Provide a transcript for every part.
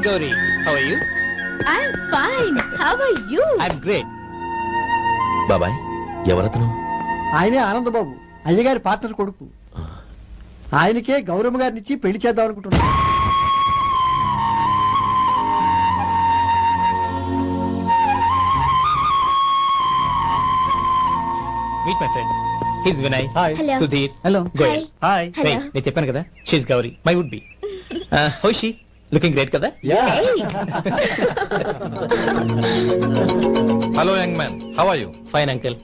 Gauri. How are you? I'm fine. How are you? I'm great. బాబాయ్ ఎవరతను? ఆయనే ఆనందబాబు, అయ్యగారి పార్ట్నర్ కొడుకు. ఆయనకే గౌరమ్మ గారిని ఇచ్చి పెళ్లి చేద్దాం అనుకుంటున్నా. Meet my friend. He's Vinay. Hi. Hello. Sudhir. Hello. Goyal. Hi. Hello. Hey, నేను చెప్పాను కదా, she's Gauri, my would be. How is she? Looking great కదా? Yeah. Hello young man, how are you? Fine uncle.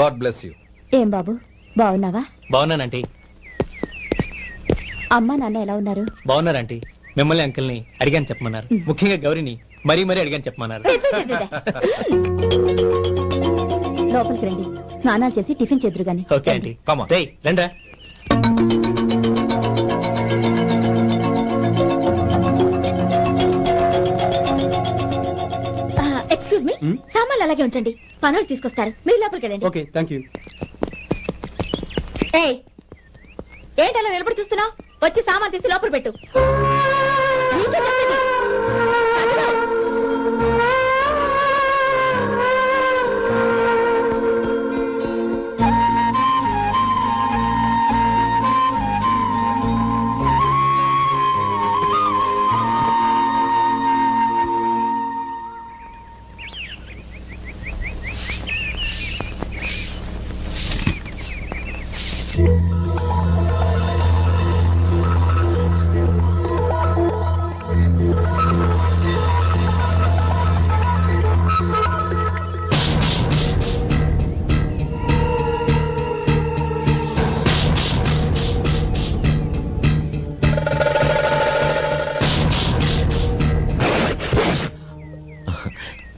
God bless you. ఏం బాబు బాగున్నావా? బాగున్నానంటీ. అమ్మ నాన్న ఎలా ఉన్నారు? బాగున్నారంటీ. మిమ్మల్ని అంకుల్ని అడిగాను చెప్పమన్నారు. ముఖ్యంగా గౌరిని మరీ అడిగాను చెప్పమన్నారు. లోపలికి రండి, స్నానాలు చేసి టిఫిన్ చేదురు గాని. Okay aunty. Come on. రేయ్ రండ్రా. ఎక్స్క్యూజ్ మీ, సామాన్లు అలాగే ఉంచండి, పనులు తీసుకొస్తారు, మీరు లోపలికి వెళ్ళండి. Okay, thank you. ఏయ్, ఏంటి అలా నిలబడి చూస్తున్నావు? వచ్చి సామాన్ తీసి లోపల పెట్టు. నీకే చెప్పేది. అదిగో.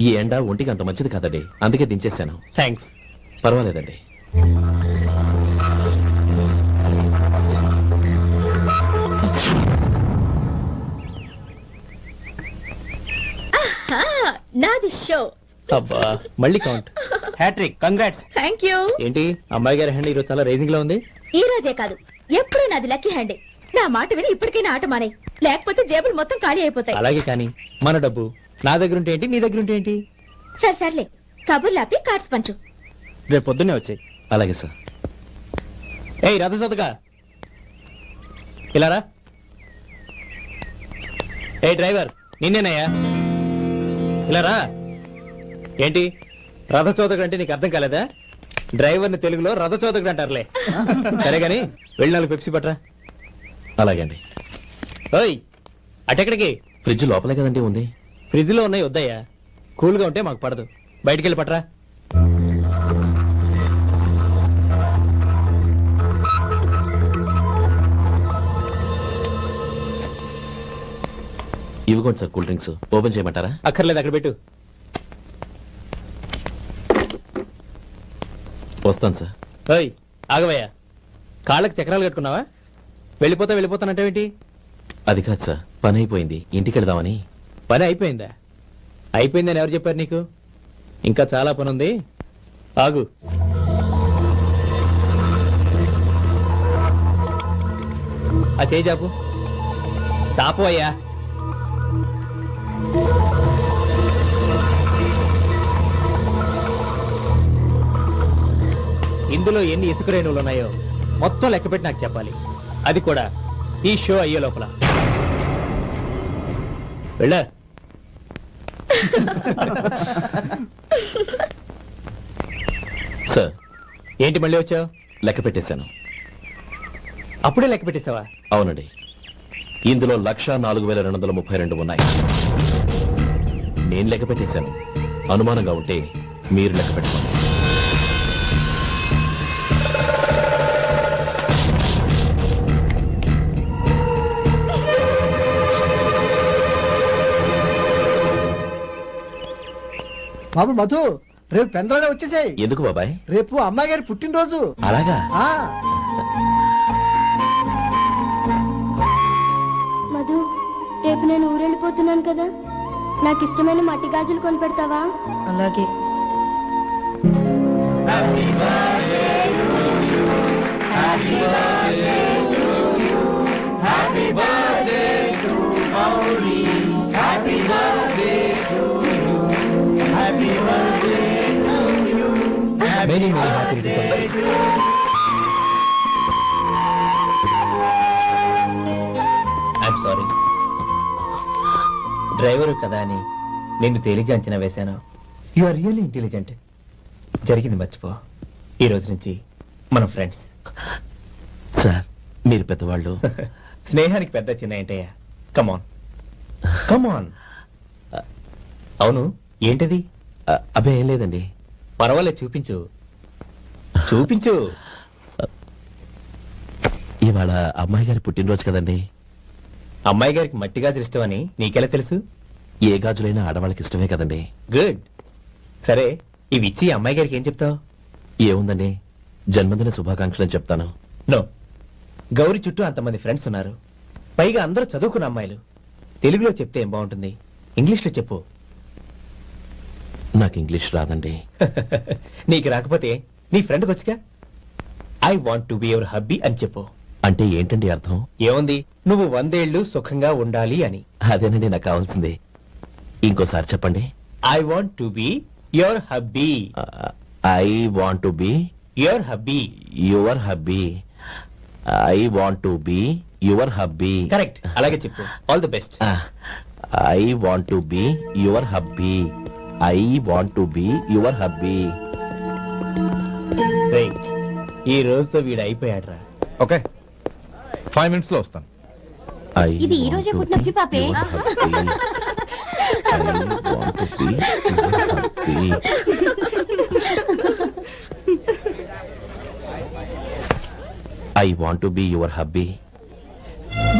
ఈ ఎండ ఒంటికి అంత మంచిది కాదండి, అందుకే దించేశాను. థ్యాంక్స్. పర్వాలేదండి. నాది షో. అబ్బా మళ్ళీ count. Hat trick. Congrats. Thank you. ఏంటి అమ్మాయి గారి హ్యాండ్ ఈరోజు చాలా రైజింగ్ లో ఉంది? ఈ రోజే కాదు, ఎప్పుడు నాది లక్కీ హ్యాండే. నా మాట విని ఇప్పటికైనా ఆట మానే, లేకపోతే జేబులు మొత్తం ఖాళీ అయిపోతాయి. అలాగే కానీ మన డబ్బు నా దగ్గర ఉంటే ఏంటి, నీ దగ్గర ఉంటే ఏంటి? సర్లే, కబుర్లు ఆపి కార్డ్స్ పంచు. రేపు పొద్దున్నే వచ్చాయి. అలాగే సార్. ఏయ్ రథసోదగా ఇలా రా. ఏ డ్రైవర్, నిన్నేనయ్యా, ఇలా రా. ఏంటి రథచోదకుడు అంటే నీకు అర్థం కాలేదా? డ్రైవర్ని తెలుగులో రథచోదకుడు అంటారులే. సరే గాని వెళ్ళి 4 పెప్సీ పట్రా. అలాగే అండి. ఓయ్ అటెక్కడికి? ఫ్రిడ్జ్ లోపలే కదండి ఉంది. ఫ్రిడ్జ్ లో ఉన్నాయి, వద్దయ్యా, కూల్గా ఉంటే మాకు పడదు. బయటికెళ్ళి పట్రా. ఇవ్వకోండి సార్ కూల్ డ్రింక్స్. ఓపెన్ చేయమంటారా? అక్కర్లేదు, అక్కడ పెట్టు. వస్తాను సార్. ఓయ్ ఆగవయ్యా, కాళ్ళకి చక్రాలు కట్టుకున్నావా? వెళ్ళిపోతానంటావేంటి? అది కాదు సార్, పని అయిపోయింది, ఇంటికి వెళదామని. పని అయిపోయిందా? అయిపోయిందని ఎవరు చెప్పారు నీకు? ఇంకా చాలా పని ఉంది, ఆగు. ఆ చేయి చాపు. చాపు అయ్యా. ఇందులో ఎన్ని ఇసుక రేణువులు ఉన్నాయో మొత్తం లెక్కపెట్టి నాకు చెప్పాలి, అది కూడా ఈ షో అయ్యే లోపల. వెళ్ళా. సార్ ఏంటి మళ్ళీ వచ్చావు? లెక్క పెట్టేశాను. అప్పుడే లెక్క పెట్టేశావా? అవునండి, ఇందులో 1,04,232 ఉన్నాయి. నేను లెక్క పెట్టేశాను. అనుమానంగా ఉంటే మీరు లెక్క పెట్టుకోండి. బాబు మధు, రేపు పెందరాడే వచ్చేసాయి. ఎందుకు బాబాయ్? రేపు అమ్మాయి గారి పుట్టినరోజు. అలాగా? మధు, రేపు నేను ఊరెళ్ళిపోతున్నాను కదా, నాకు ఇష్టమైన మట్టి గాజులు కొని పెడతావా? అలాగే. Happy birthday to Gauri. Very very happy. I'm sorry, driver కదా అని నిన్ను తేలిగ్గా అంచనా వేశాను. You are really intelligent. జరిగింది మర్చిపో. ఈ రోజు నుంచి మనం ఫ్రెండ్స్. సార్ మీరు పెద్దవాళ్ళు. స్నేహానికి పెద్ద చిన్న ఏంటయ్యా? కమాన్ కమాన్. అవును, ఏంటది? అబ్బే ఏం లేదండి. పర్వాలేదు, చూపించు చూపించు. ఇవాళ అమ్మాయి గారి పుట్టినరోజు కదండి. అమ్మాయి గారికి మట్టి గాజులు ఇష్టమని నీకెలా తెలుసు? ఏ గాజులైనా ఆడవాళ్ళకి ఇష్టమే కదండి. గుడ్. సరే, ఇవి ఇచ్చి అమ్మాయి గారికి ఏం చెప్తావు? ఏముందండి, జన్మదిన శుభాకాంక్షలు చెప్తాను. నో, గౌరీ చుట్టూ అంతమంది ఫ్రెండ్స్ ఉన్నారు, పైగా అందరూ చదువుకున్న అమ్మాయిలు. తెలుగులో చెప్తే ఏం బాగుంటుంది? ఇంగ్లీష్లో చెప్పు. నాకు ఇంగ్లీష్ రాదండి. నీకు రాకపోతే నీ ఫ్రెండ్కి వచ్చిగా I want to be your hubby అని చెప్పు. అంటే ఏంటండి అర్థం? ఏముంది, నువ్వు 100 ఏళ్ళు సుఖంగా ఉండాలి అని. అదేనండి నాకు కావాల్సింది. ఇంకోసారి చెప్పండి. I want to be your hubby. I want to be your hubby. Your hubby. I want to be your hubby. Correct, అలాగే చెప్పు. All the best. I want to be your hubby. I want to be your hubby. ఈ రోజుతో వీడు అయిపోయాడ్రా. Okay, 5 minutes లో వస్తాను. ఇది ఈ రోజే పుట్టిన వచ్చి పాపే. I want to be your hubby.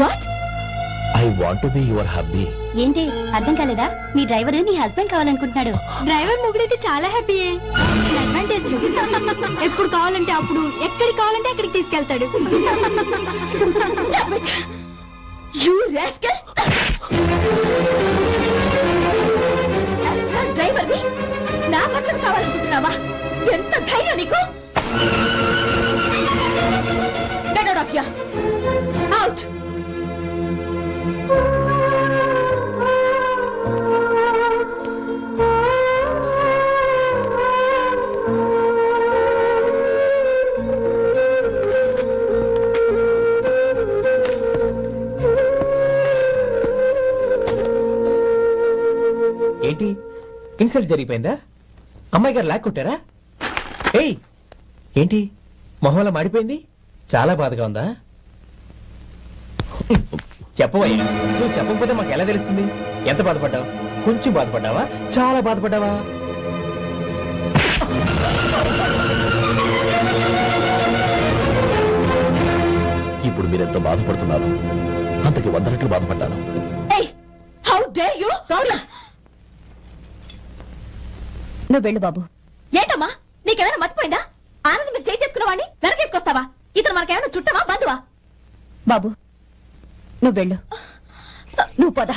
What? I want to be your hubby. ఏంటి అర్థం కాలేదా? నీ డ్రైవర్ నీ హస్బెండ్ కావాలనుకుంటున్నాడు. డ్రైవర్ మొగుడైతే చాలా హ్యాపీయే. అడ్వాంటేజ్ ఎప్పుడు కావాలంటే అప్పుడు, ఎక్కడికి కావాలంటే అక్కడికి తీసుకెళ్తాడు. డ్రైవర్ నా పట్ల కావాలనుకుంటున్నావా? ఎంత ధైర్యం నీకు? Get out of here. Out. ఏంటి, ఇన్సల్ట్ జరిగిపోయిందా? అమ్మాయి గారు లాక్కుంటారా? ఏయ్, ఏంటి మొహంలో మాడిపోయింది? చాలా బాధగా ఉందా? చెప్పవయ్యా, నువ్వు చెప్పకపోతే మాకు ఎలా తెలుస్తుంది? ఎంత బాధపడ్డావు? కొంచెం బాధపడ్డావా? చాలా బాధపడ్డావా? ఇప్పుడు మీరెంత బాధపడుతున్నారు, అంతకి 100 రెట్లు బాధపడ్డాను. How dare you? నువ్వు వెళ్ళు బాబు. ఏంటమ్మా, నీకేమైనా మర్చిపోయిందా? ఆనందం మీరు చేసుకున్న వాడిని వెనకేసుకొస్తావా? ఇతను మనకేమైనా చుట్టమా, బంధువా? బాబు నువ్వు వెళ్ళు. నువ్వు పద.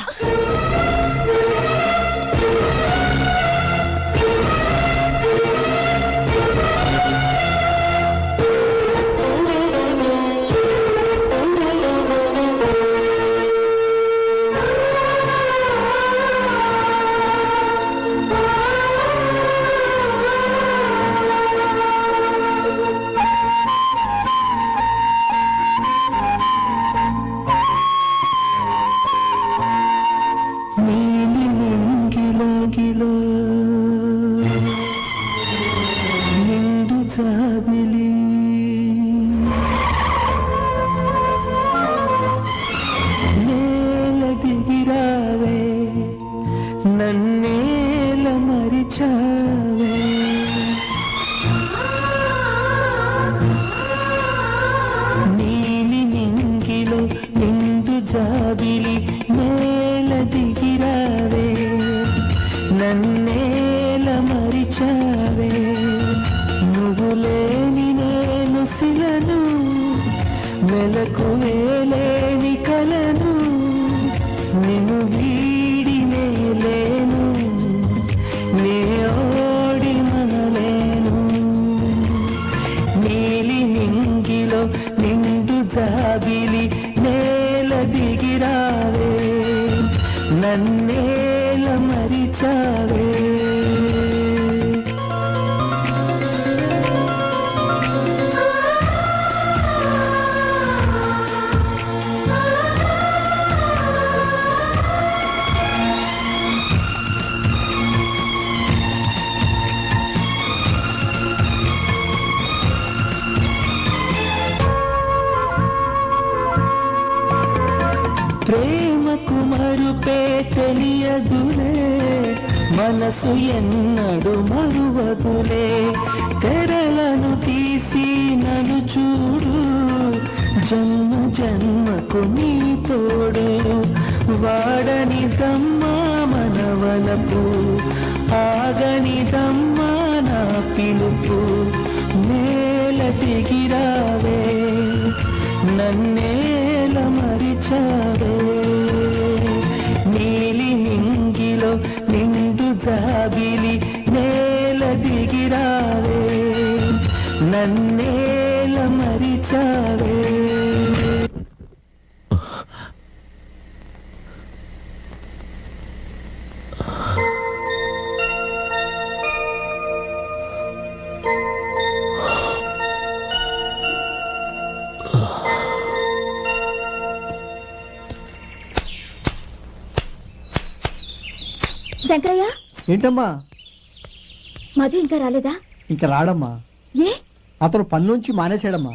తెలియదులే మనసు ఎన్నడు మరువదులే తెరలను తీసి నన్ను చూడు జన్మ జన్మకు నీ తోడు వాడనిదమ్మా మనవలపు ఆగనిదమ్మా నా పిలుపు నేల దిగిరావే నన్నేల మరిచావే నీలి నింగిలో నిండు జాబిలి నేల దిగిరావే నన్నేల మరిచావే. శంకరయ్య, ఏంటమ్మా? మధు ఇంకా రాలేదా? ఇంకా రాడమ్మా. ఏ? అతను పని నుంచి మానేశాడమ్మా.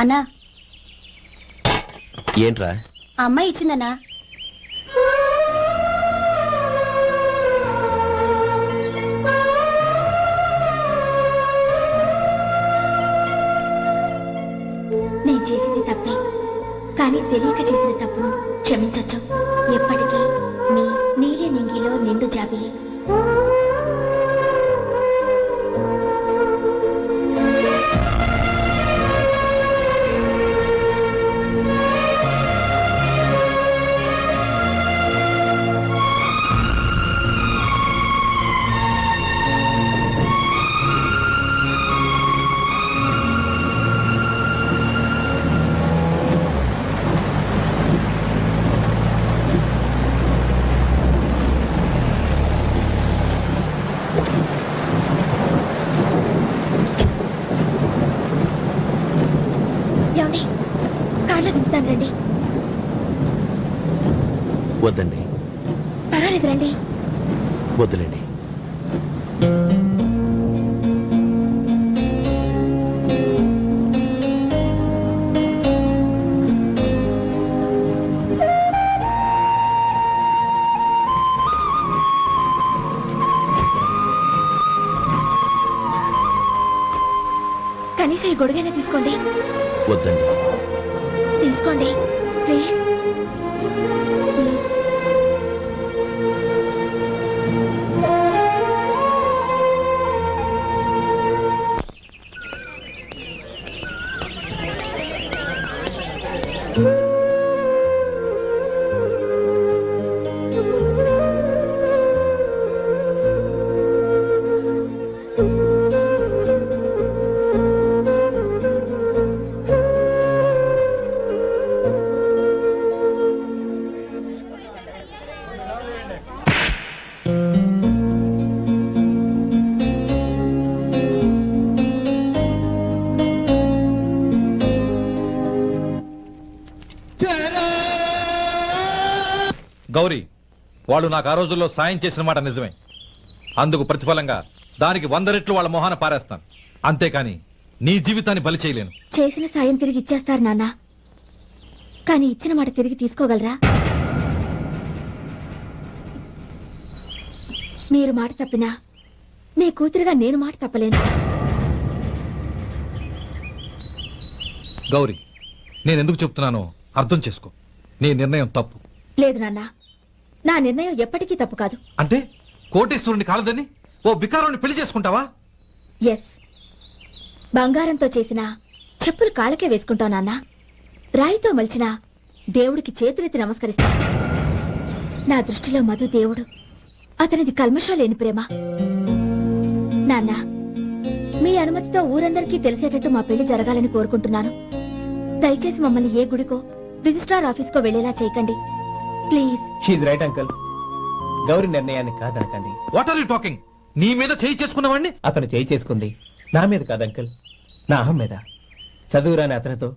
అన్నా, ఏంట్రా? ఆ అమ్మాయి ఇచ్చిందన్నా. నేను చేసింది తప్పే, కానీ తెలియక చేసిన తప్పును క్షమించొచ్చు. ఎప్పటికీ మీ నీలి నింగిలో నిండు జాబిలి. రండి. వద్దండి. పర్వాలేదు రండి. వద్దులేండి. కనీసం ఈ గొడుగైనా తీసుకోండి. వద్దండి. తీసుకోండి ప్లీజ్. గౌరీ, వాళ్ళు నాకు ఆ రోజుల్లో సాయం చేసిన మాట నిజమే. అందుకు ప్రతిఫలంగా దానికి 100 రెట్లు వాళ్ళ మొహాన పారేస్తాను. అంతేకాని నీ జీవితాన్ని బలి చేయలేను. చేసిన సాయం తిరిగి ఇచ్చేస్తారు నాన్న, కానీ ఇచ్చిన మాట తిరిగి తీసుకోగలరా? మీరు మాట తప్పినా మీ కూతురుగా నేను మాట తప్పలేను. గౌరీ, నేనెందుకు చెప్తున్నానో అర్థం చేసుకో. నీ నిర్ణయం తప్పు. లేదు నాన్న, నా నిర్ణయం ఎప్పటికీ తప్పు కాదు. అంటే కోటేశ్వరుని కాలదని ఓ బికారుని పెళ్లి చేసుకుంటావా? ఎస్, బంగారంతో చేసిన చెప్పులు కాళ్ళకే వేసుకుంటావు నాన్న. రాయితో మలిచిన దేవుడికి చేతులెత్తి నమస్కరిస్తా. నా దృష్టిలో మధు దేవుడు, అతనిది కల్మషం లేని ప్రేమ. నాన్న, మీ అనుమతితో ఊరందరికీ తెలిసేటట్టు మా పెళ్లి జరగాలని కోరుకుంటున్నాను. దయచేసి మమ్మల్ని ఏ గుడికో రిజిస్ట్రార్ ఆఫీస్కో వెళ్లేలా చేయకండి please. She's right uncle. Gauri నిర్ణయాన్ని కాదనకండి. What are you talking? నీ మీద చేయి చేసుకున్నవాడిని అతను చేయి చేసుకుంది నా మీద కాదు అంకుల్, నా అహం మీద. చదువురాని అతనితో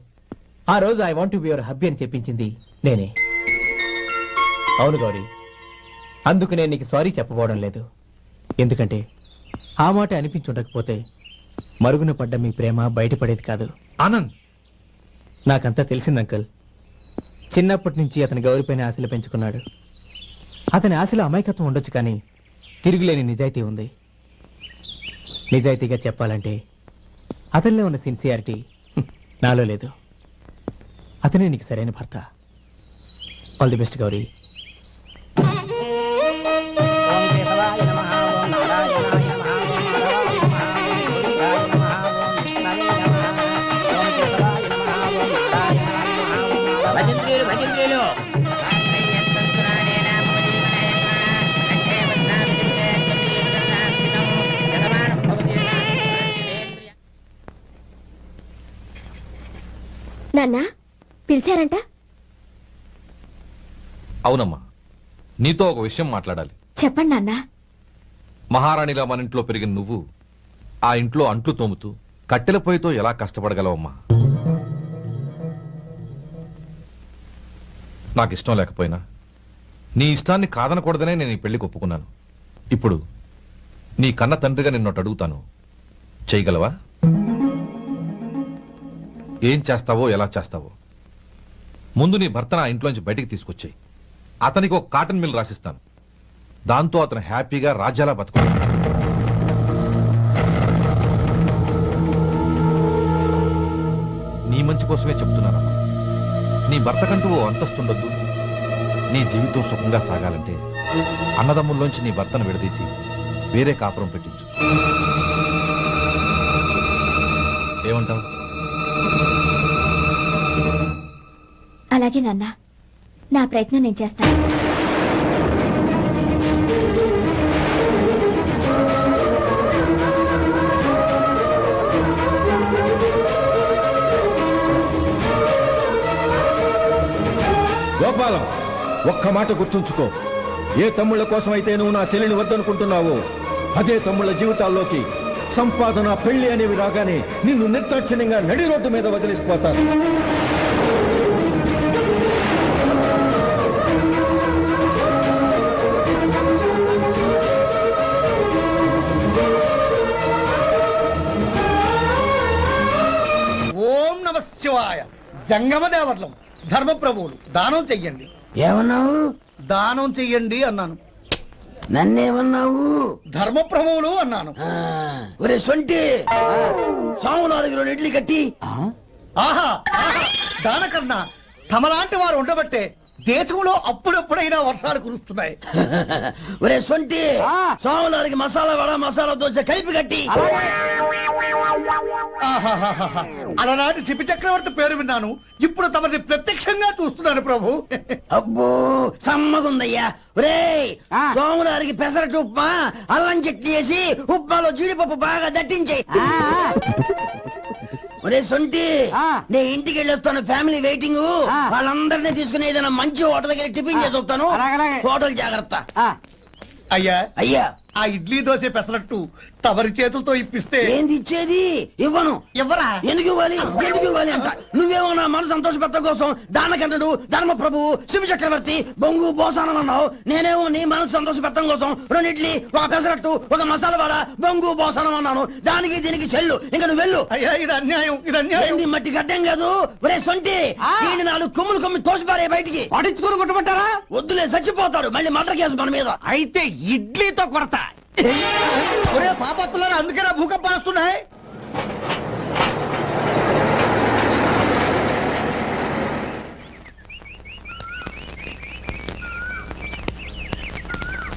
ఆ రోజు I want to be your hubby అని చెప్పించింది నేనే. అవును గౌరీ, అందుకు నేను నీకు సారీ చెప్పబోవడం లేదు. ఎందుకంటే ఆ మాట అనిపించుండకపోతే మరుగున పడ్డ మీ ప్రేమ బయటపడేది కాదు. ఆనంద్, నాకంతా తెలిసింది అంకుల్. చిన్నప్పటి నుంచి అతని గౌరిపైన ఆశలు పెంచుకున్నాడు. అతని ఆశలో అమాయకత్వం ఉండొచ్చు, కానీ తిరుగులేని నిజాయితీ ఉంది. నిజాయితీగా చెప్పాలంటే అతనిలో ఉన్న సిన్సియారిటీ నాలో లేదు. అతనే నీకు సరైన భర్త. All the best Gauri. నాన్న పిలిచారంట? అవునమ్మా, నీతో ఒక విషయం మాట్లాడాలి. చెప్పండి నాన్న. మహారాణిగా మన ఇంట్లో పెరిగిన నువ్వు ఆ ఇంట్లో అంట్లు తోముతూ కట్టెల పొయ్యితో ఎలా కష్టపడగలవమ్మా? నాకు ఇష్టం లేకపోయినా నీ ఇష్టాన్ని కాదనకూడదనే నేను ఈ పెళ్లికి ఒప్పుకున్నాను. ఇప్పుడు నీ కన్న తండ్రిగా నిన్నొట్టు అడుగుతాను, చేయగలవా? ఏం చేస్తావో, ఎలా చేస్తావో ముందు నీ భర్తను ఆ ఇంట్లోంచి బయటికి తీసుకొచ్చాయి. అతనికి ఒక కాటన్ మిల్ రాసిస్తాను. దాంతో అతను హ్యాపీగా రాజ్యాలా బతుకుతాడు. నీ మంచి కోసమే చెప్తున్నానమ్మా. నీ భర్తకంటూ ఓ అంతస్తుండొద్దు. నీ జీవితం సుఖంగా సాగాలంటే అన్నదమ్ముల్లోంచి నీ భర్తను విడదీసి వేరే కాపురం పెట్టించు. ఏమంటావు? అలాగే నాన్న, నా ప్రయత్నం నేను చేస్తాను. గోపాలం, ఒక్క మాట గుర్తుంచుకో. ఏ తమ్ముళ్ళ కోసం అయితే నువ్వు నా చెల్లిని వద్దనుకుంటున్నావో అదే తమ్ముళ్ళ జీవితాల్లోకి సంపాదన, పెళ్లి అనేవి రాగానే నిన్ను నిర్దాక్షిణ్యంగా నడి రోడ్డు మీద వదిలిసిపోతారు. ఓం నమ శివాయ. జంగమ దేవతలం, ధర్మప్రభువులు, దానం చెయ్యండి. ఏమన్నావు? దానం చెయ్యండి అన్నాను. నన్నేమన్నావు? ధర్మప్రభువులు అన్నాను. ఒరే సొంటి, సాము 4 ఇడ్లీ కట్టి. ఆహా, దానకన్నా తమలాంటి వారు ఉండబట్టే దేశంలో అప్పుడెప్పుడైనా వర్షాలు కురుస్తున్నాయి. ఒరే సొంటి, సాము 4 మసాలా వడ, మసాలా దోశ కలిపి కట్టి. అలనాటి శిపి చక్రవర్తి పేరు విన్నాను, ఇప్పుడు తమని ప్రత్యక్షంగా చూస్తున్నాను ప్రభు. అబ్బో సమ్మగుందయ్యా. ఒరే సోములారికి పెసరట్టు ఉప్మా, అల్లం చట్నీ వేసి ఉప్మాలో జీడిపప్పు బాగా దట్టించే. ఒరే సొంటి, నే ఇంటికి వెళ్ళొస్తాను, ఫ్యామిలీ వెయిటింగ్. వాళ్ళందరినీ తీసుకుని ఏదైనా మంచి హోటల్ దగ్గర టిఫిన్ చేసి వస్తాను. హోటల్ జాగ్రత్త. అయ్యా అయ్యా, ఆ ఇడ్లీ దోశ పెసరట్టు తమరి చేతులతో ఇప్పిస్తే. ఏంది ఇచ్చేది? ఇవ్వను. ఎవరా? ఎందుకు ఇవ్వాలి? ఎందుకు ఇవ్వాలి అంట? నువ్వేమన్నా మన సంతోషపెట్టడం కోసం దానకంటుడు, ధర్మ ప్రభువు, శివ చక్రవర్తి, బొంగు బోసానం అన్నావు. నేనేమో నీ మనసు సంతోషపెట్టడం కోసం 2 ఇడ్లీ, ఒక పెసరట్టు, ఒక మసాలా వడ, బొంగు బోసానం అన్నాను. దానికి దీనికి చెల్లు. ఇంకా నువ్వు వెళ్ళు. అయ్యా ఇది అన్యాయం, ఇది అన్యాయం. ఏంది మట్టి గడ్డం కాదు. ఒరే సొంటి, దీన్ని 4 కొమ్ములు కొమ్మి తోసిపారే బయటికి. పడించుకుని కొట్టమంటారా? వద్దులే, చచ్చిపోతాడు. మళ్ళీ మర్డర్ కేసు మన మీద. అయితే ఇడ్లీతో కొడతా. ఒరే పాపత్తులారా, అందుకేనా భూకంపాలు వస్తున్నాయి?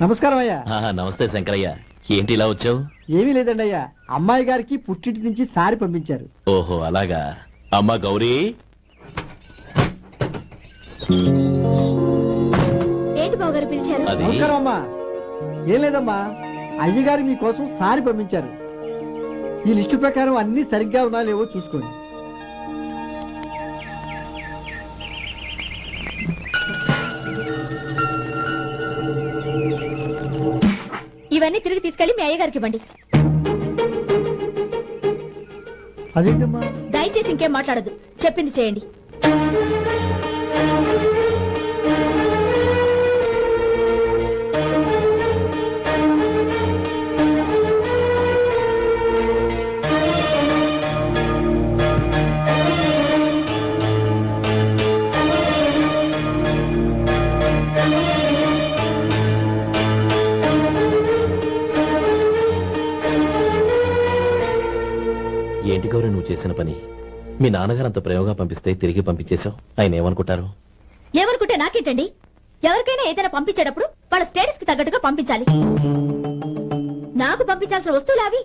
నమస్కారం అయ్యా. నమస్తే శంకరయ్య, ఏంటి ఇలా వచ్చావు? ఏమీ లేదండి అయ్యా, అమ్మాయి గారికి పుట్టింటి నుంచి సారి పంపించారు. ఓహో అలాగా. అమ్మా గౌరీ. ఏంటి బావగారు పిలిచారు? అది నమస్కారం అమ్మా. ఏం లేదమ్మా, అయ్యగారు మీకోసం సారి పంపించారు. ఈ లిస్టు ప్రకారం అన్ని సరిగ్గా ఉన్నా లేవో చూసుకోండి. ఇవన్నీ తిరిగి తీసుకెళ్లి మీ అయ్యగారికి ఇవ్వండి. అదేంటమ్మా? దయచేసి ఇంకేం మాట్లాడదు, చెప్పింది చేయండి. ఏంటి గౌరీ నువ్వు చేసిన పని? మీ నాన్నగారు అంత ప్రేమగా పంపిస్తే తిరిగి పంపించేశావు. ఆయన ఏమనుకుంటారు? ఏమనుకుంటే నాకేంటండి? ఎవరికైనా ఏదైనా పంపించేటప్పుడు వాళ్ళ స్టేటస్ కి తగ్గట్టుగా పంపించాలి. నాకు పంపించాల్సిన వస్తువులు అవి.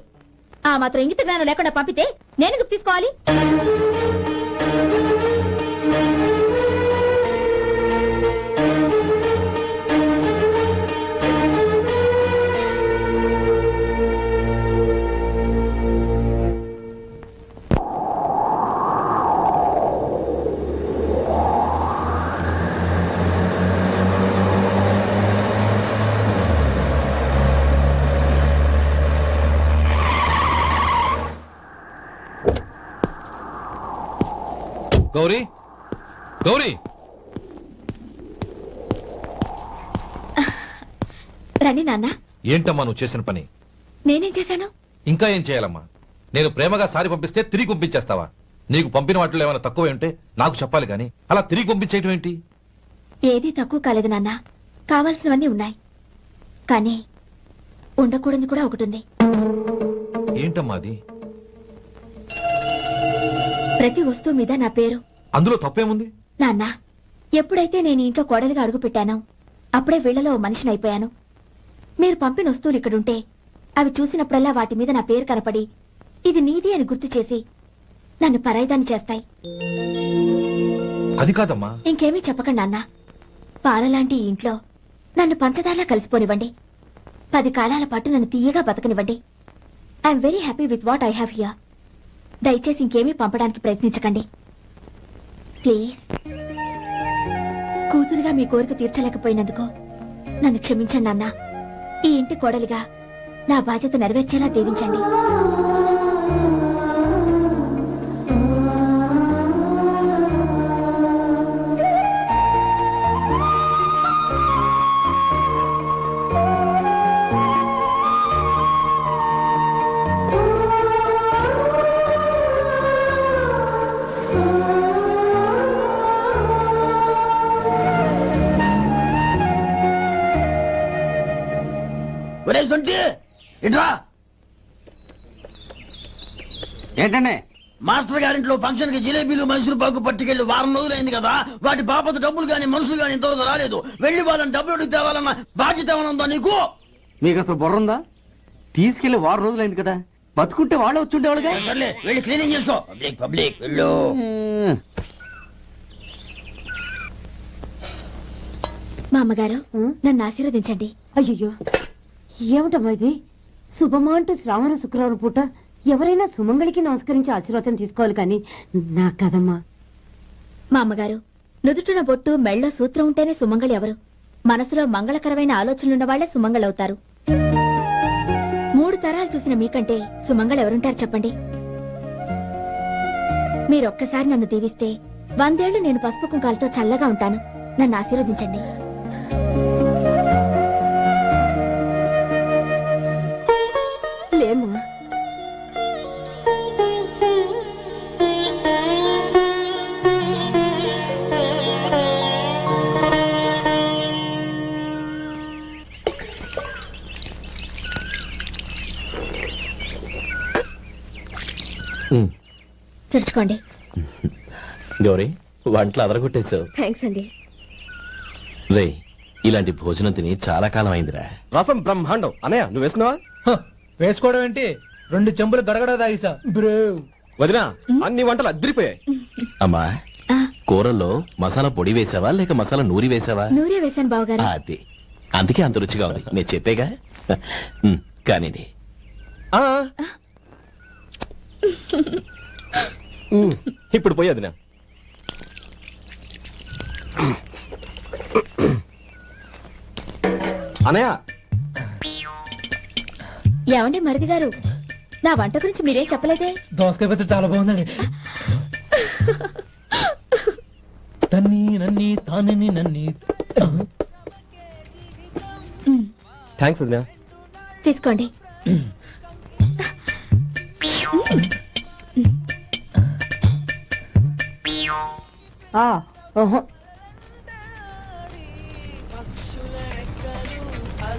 ఆ మాత్రం ఇంగిత జ్ఞానం లేకుండా పంపితే నేను తీసుకోవాలి. గౌరీ, గౌరీ, రండి నాన్న. ఏంటమ్మా నువ్వు చేసిన పని? నేనేం చేశాను? ఇంకా ఏం చేయాలమ్మా? నేను ప్రేమగా సారి పంపిస్తే తిరిగి పంపించేస్తావా? నీకు పంపిన వాటిలో ఏమైనా తక్కువ ఉంటే నాకు చెప్పాలి కానీ అలా తిరిగి పంపించేయటం ఏంటి? ఏదీ తక్కువ కాలేదు నాన్న. కావాల్సినవన్నీ ఉన్నాయి, కానీ ఉండకూడదు కూడా ఒకటి ఉంది. ఏంటమ్మా అది? ప్రతి వస్తువు మీద నా పేరు. అందులో తప్పేముంది? నాన్న, ఎప్పుడైతే నేను ఇంట్లో కోడలిగా అడుగు పెట్టానో అప్పుడే వీళ్లలో మనిషిని అయిపోయాను. మీరు పంపిన వస్తువులు ఇక్కడుంటే అవి చూసినప్పుడల్లా వాటి మీద నా పేరు కనపడి ఇది నీది అని గుర్తు చేసి నన్ను పరాయిదాన్ని చేస్తాయి. అది కాదమ్మా. ఇంకేమీ చెప్పకండి నాన్న. పాలలాంటి ఈ ఇంట్లో నన్ను పంచదారలా కలిసిపోనివ్వండి. 10 కాలాల పాటు నన్ను తీయగా బతకనివ్వండి. I'm very happy with what I have here. దయచేసి ఇంకేమీ పంపడానికి ప్రయత్నించకండి ప్లీజ్. కూతురుగా మీ కోరిక తీర్చలేకపోయినందుకు నన్ను క్షమించండి నాన్న. ఈ ఇంటి కోడలిగా నా బాధ్యత నెరవేర్చేలా దీవించండి. ఏంటంటే మాస్టర్ గారింట్లో ఫంక్షన్ కి జిలేబీలు మైసూరు పాకు పట్టుకెళ్ళి వారం రోజులైంది కదా. వాటి బాపత డబ్బులు గాని మనుషులు గాని ఇంతవరకు రాలేదు. వెళ్లి వాళ్ళని డబ్బులు అడిగి తేవాలన్న బాధ్యత ఏమన్నా నీకు? మీకు అసలు బుర్రందా? తీసుకెళ్లి వారం రోజులైంది కదా, బతుకుంటే వాళ్ళు వచ్చుండేవాళ్ళుగా. సర్లే వెళ్ళి క్లీనింగ్ చేసుకో. పబ్లిక్ పబ్లిక్ వెళ్ళు. మా అమ్మగారు నన్ను ఆశీర్వదించండి. అయ్యో ఏమిటమ్మా ఇది? శుభమా అంటూ శ్రావణ శుక్రవారం పూట ఎవరైనా సుమంగళికి నమస్కరించి ఆశీర్వాదం తీసుకోవాలి కానీ నా కదమ్మా. మా అమ్మగారు నుదుటిన బొట్టు మెళ్ళో సూత్రం ఉంటేనే సుమంగళి ఎవరు? మనసులో మంగళకరమైన ఆలోచనలున్న వాళ్లే సుమంగళవుతారు. 3 తరాలు చూసిన మీకంటే సుమంగళ ఎవరుంటారు చెప్పండి? మీరొక్కసారి నన్ను దీవిస్తే 100 ఏళ్లు నేను పసుపు కుంకాలతో చల్లగా ఉంటాను. నన్ను ఆశీర్వదించండి. లేమ్మా, తుడుచుకోండి. గౌరీ, వంటలు అదరగొట్టేశావు. థ్యాంక్స్ అండి. రే, ఇలాంటి భోజనం తిని చాలా కాలం అయిందిరా. రసం బ్రహ్మాండం. అన్నయ్య నువ్వు వేసినావా? వేసుకోవడం ఏంటి? 2 చెంబులు గడగడ తాగిసా. వదినా, అన్ని వంటలు అద్దరిపోయాయి. అమ్మా, కూరల్లో మసాలా పొడి వేసావా లేక మసాలా నూరి వేసావా? నూరే వేశాను బావగారు. అది అందుకే అంత రుచిగా ఉంది. నేను చెప్పేగా. కానివ్వండి. ఇప్పుడు పోయి వదినా. అన్నయ్య, ఏమండి మరిది గారు, నా వంట గురించి మీరేం చెప్పలేదే? దోసకాయ పచ్చడి చాలా బాగుందండి. తన్ని నన్ని తానని నన్ని. థ్యాంక్స్ వదినా. తీసుకోండి.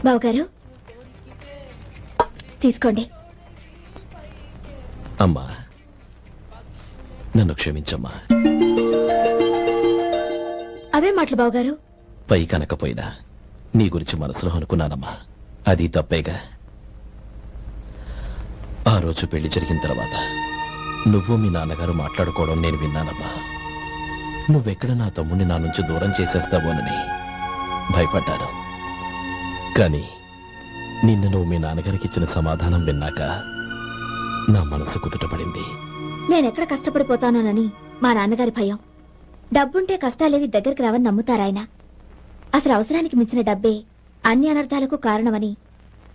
బావగారు తీసుకోండి. అమ్మా, నన్ను క్షమించమ్మా. అవే మాటలు బావగారు. పై కనకపోయినా నీ గురించి మనసులో అనుకున్నానమ్మా. అది తప్పేగా. ఆ రోజు పెళ్లి జరిగిన తర్వాత నువ్వు మీ నాన్నగారు మాట్లాడుకోవడం నేను విన్నానమ్మా. నువ్వెక్కడ నా తమ్ముడిని నా నుంచి దూరం చేసేస్తావోనని భయపడ్డాను. కానీ నిన్న నువ్వు మీ నాన్నగారికి ఇచ్చిన సమాధానం విన్నాక నా మనసు కుదుటపడింది. నేనెక్కడ కష్టపడిపోతానోనని మా నాన్నగారి భయం. డబ్బుంటే కష్టాలేవి దగ్గరికి రావని నమ్ముతారాయన. అసలు అవసరానికి మించిన డబ్బే అన్ని అనర్థాలకు కారణమని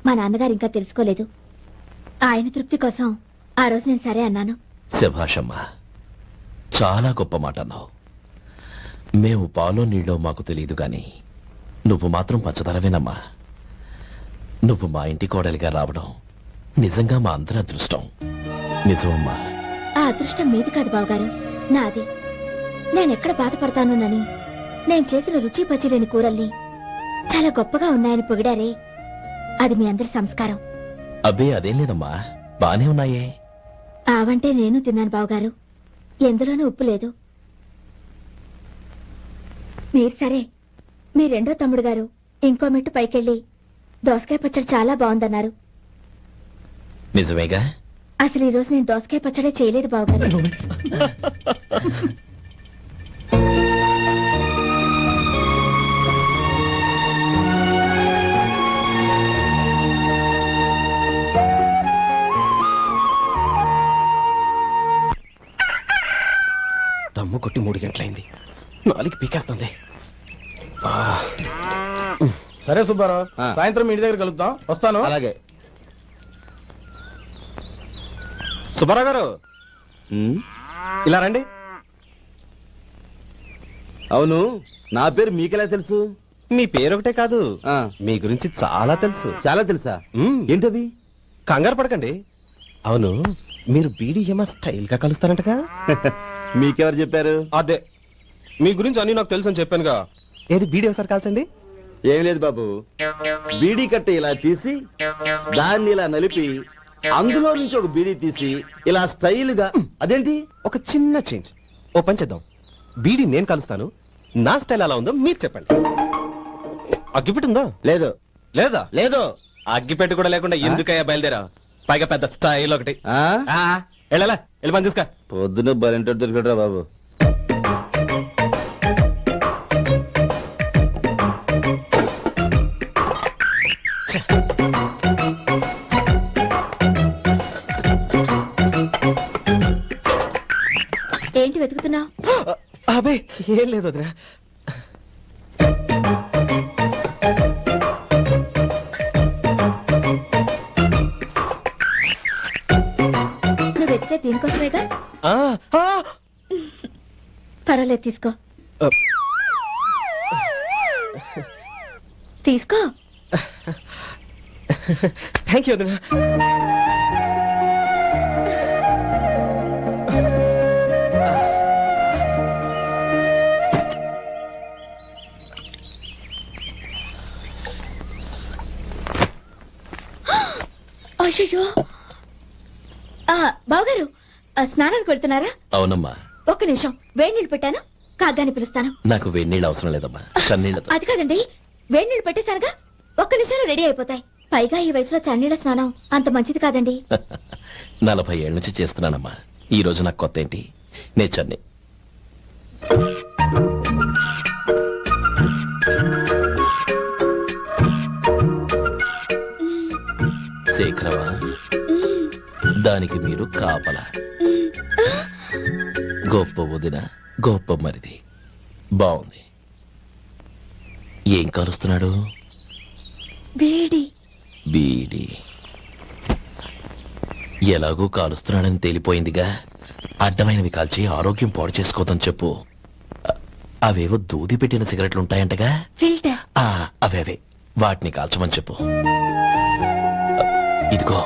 మా నాన్నగారు ఇంకా తెలుసుకోలేదు. ఆయన తృప్తి కోసం ఆ రోజు నేను సరే అన్నాను. శభాషమ్మా, చాలా గొప్ప మాట అన్నావు. మేము పాలో నీళ్ళో మాకు తెలియదు గాని నువ్వు మాత్రం పంచదారవేనమ్మా. నువ్వు మా ఇంటి కోడలిగా రావడం నిజంగా మా అందరి అదృష్టం. నిజమమ్మా. ఆ అదృష్టం మీది కాదు బావగారు, నాది. నేనెక్కడ బాధపడతానోనని నేను చేసిన రుచి పచిలేని కూరల్ని చాలా గొప్పగా ఉన్నాయని పొగిడారే, అది మీ అందరి సంస్కారం. అబ్బే అదేం లేదమ్మా, బానే ఉన్నాయే. ఆవంటే నేను తిన్నాను బావగారు, ఎందులోనూ ఉప్పు లేదు. మీరు సరే, మీ రెండో తమ్ముడు గారు ఇంకో మెట్టు పైకెళ్ళి దోసకాయ పచ్చడి చాలా బాగుందన్నారు. నిజమేగా? అసలు ఈ రోజు నేను దోసకాయ పచ్చడే చేయలేదు బావగారు. దమ్ము కొట్టి 3 గంటలైంది, 4 పీకేస్తుంది. సరే సుబ్బారావు, సాయంత్రం ఇంటి దగ్గర కలుద్దాం. వస్తాను. అలాగే. సుబ్బారావు గారు ఇలా రండి. అవును, నా పేరు మీకెలా తెలుసు? మీ పేరు ఒకటే కాదు, మీ గురించి చాలా తెలుసు. చాలా తెలుసా? ఏంటవి? కంగారు పడకండి. అవును, మీరు బీడీఎం స్టైల్ గా కలుస్తారంటగా? మీకెవరు చెప్పారు? అదే, మీ గురించి అన్ని నాకు తెలుసు అని చెప్పానుగా. ఏది బీడీ ఒకసారి కాల్చండి. ఏం లేదు బాబు, బీడీ కట్ట ఇలా తీసి దాన్ని ఇలా నలిపి అందులో నుంచి ఒక బీడీ తీసి ఇలా స్టైల్ గా. అదేంటి? ఒక చిన్న చేంజ్. ఓ పని చేద్దాం, బీడీ నేను కలుస్తాను, నా స్టైల్ ఎలా ఉందో మీరు చెప్పండి. అగ్గిపెట్టుందా? లేదు. లేదా? లేదు. అగ్గిపెట్టు కూడా లేకుండా ఎందుకయ్యా బయలుదేరా? పైగా పెద్ద స్టైల్ ఒకటి. వెళ్ళాలా, వెళ్ళి పని చూసుకో. పొద్దున బలింటోడు దొరికడరా బాబు. ఏంటి వెతుకుతున్నావు? అబే ఏం లేదు వదినా. నువ్వు వెతికే దీనికోసమేగా. పర్వాలేదు, తీసుకో. తీసుకో. థ్యాంక్ యూ వదినా. అయ్యో, బావగారు స్నానానికి వెళ్తున్నారా? అవునమ్మా. ఒక్క నిమిషం, వేడి నీళ్ళు పెట్టాను, కాగ్గాని పిలుస్తాను. నాకు వేడి నీళ్ళు అవసరం లేదమ్మా, చన్నీళ్ళతో. అది కాదండి, వేడి నీళ్ళు పెట్టేశారుగా, ఒక్క నిమిషంలో రెడీ అయిపోతాయి. పైగా ఈ వయసులో చన్నీళ్ళ స్నానం అంత మంచిది కాదండి. 40 ఏళ్ళ నుంచి చేస్తున్నానమ్మా, ఈ రోజు నాకు కొత్త ఏంటి? నే చన్ని. శేఖరవా, దానికి మీరు కాపలా. గొప్ప వదిన, గొప్ప మరిది. బాగుంది. ఏం కలుస్తున్నాడు? బీడి. బీడి ఎలాగూ కాలుస్తున్నాడని తేలిపోయిందిగా. అడ్డమైనవి కాల్చి ఆరోగ్యం పాడు చేసుకోదని చెప్పు. అవేవో దూది పెట్టిన సిగరెట్లు ఉంటాయంటగా, అవే వాటిని కాల్చమని చెప్పు. ఇదిగో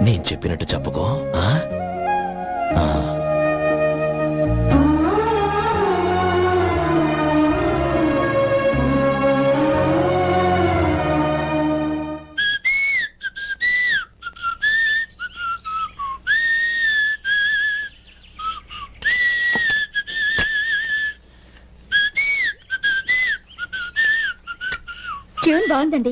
నేను చెప్పినట్టు చెప్పుకో. ట్యూన్ బాగుందండి.